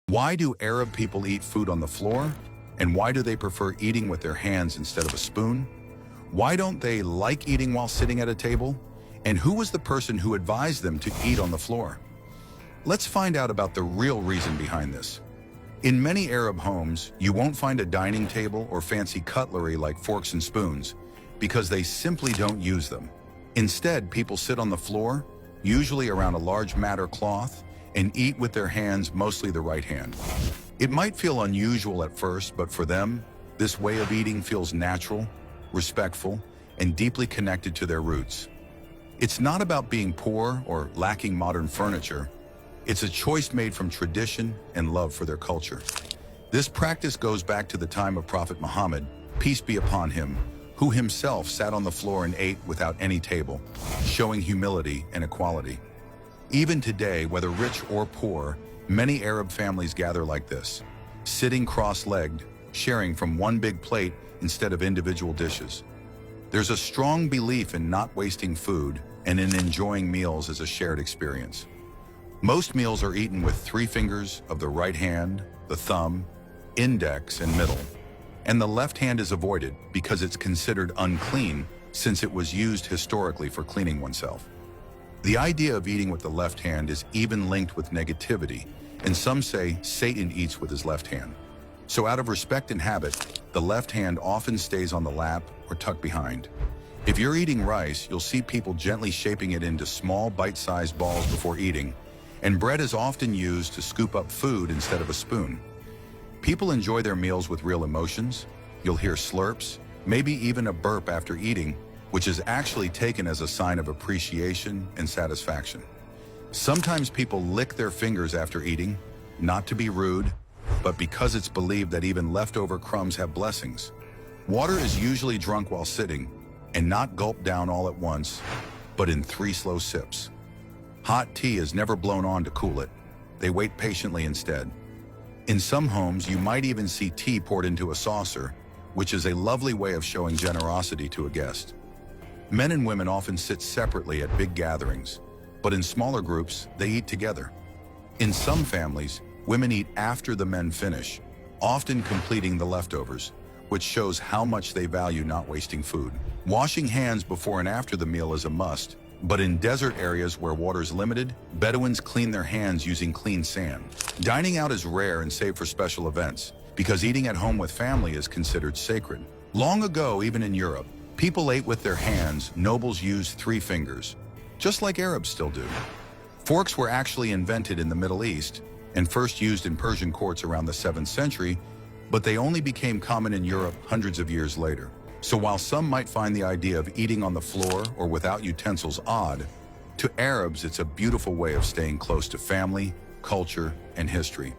Why do Arab people eat food on the floor? And why do they prefer eating with their hands instead of a spoon? Why don't they like eating while sitting at a table? And who was the person who advised them to eat on the floor? Let's find out about the real reason behind this. In many Arab homes, you won't find a dining table or fancy cutlery like forks and spoons because they simply don't use them. Instead, people sit on the floor, usually around a large mat or cloth, and eat with their hands, mostly the right hand. It might feel unusual at first, but for them, this way of eating feels natural, respectful, and deeply connected to their roots. It's not about being poor or lacking modern furniture. It's a choice made from tradition and love for their culture. This practice goes back to the time of Prophet Muhammad, peace be upon him, who himself sat on the floor and ate without any table, showing humility and equality. Even today, whether rich or poor, many Arab families gather like this, sitting cross-legged, sharing from one big plate instead of individual dishes. There's a strong belief in not wasting food and in enjoying meals as a shared experience. Most meals are eaten with 3 fingers of the right hand, the thumb, index, and middle. And the left hand is avoided because it's considered unclean since it was used historically for cleaning oneself. The idea of eating with the left hand is even linked with negativity, and some say Satan eats with his left hand. So out of respect and habit, the left hand often stays on the lap or tucked behind. If you're eating rice, you'll see people gently shaping it into small bite-sized balls before eating, and bread is often used to scoop up food instead of a spoon. People enjoy their meals with real emotions. You'll hear slurps, maybe even a burp after eating, which is actually taken as a sign of appreciation and satisfaction. Sometimes people lick their fingers after eating, not to be rude, but because it's believed that even leftover crumbs have blessings. Water is usually drunk while sitting, and not gulped down all at once, but in 3 slow sips. Hot tea is never blown on to cool it. They wait patiently instead. In some homes, you might even see tea poured into a saucer, which is a lovely way of showing generosity to a guest. Men and women often sit separately at big gatherings, but in smaller groups, they eat together. In some families, women eat after the men finish, often completing the leftovers, which shows how much they value not wasting food. Washing hands before and after the meal is a must, but in desert areas where water is limited, Bedouins clean their hands using clean sand. Dining out is rare and saved for special events, because eating at home with family is considered sacred. Long ago, even in Europe, people ate with their hands. Nobles used 3 fingers, just like Arabs still do. Forks were actually invented in the Middle East and first used in Persian courts around the 7th century, but they only became common in Europe hundreds of years later. So while some might find the idea of eating on the floor or without utensils odd, to Arabs it's a beautiful way of staying close to family, culture, and history.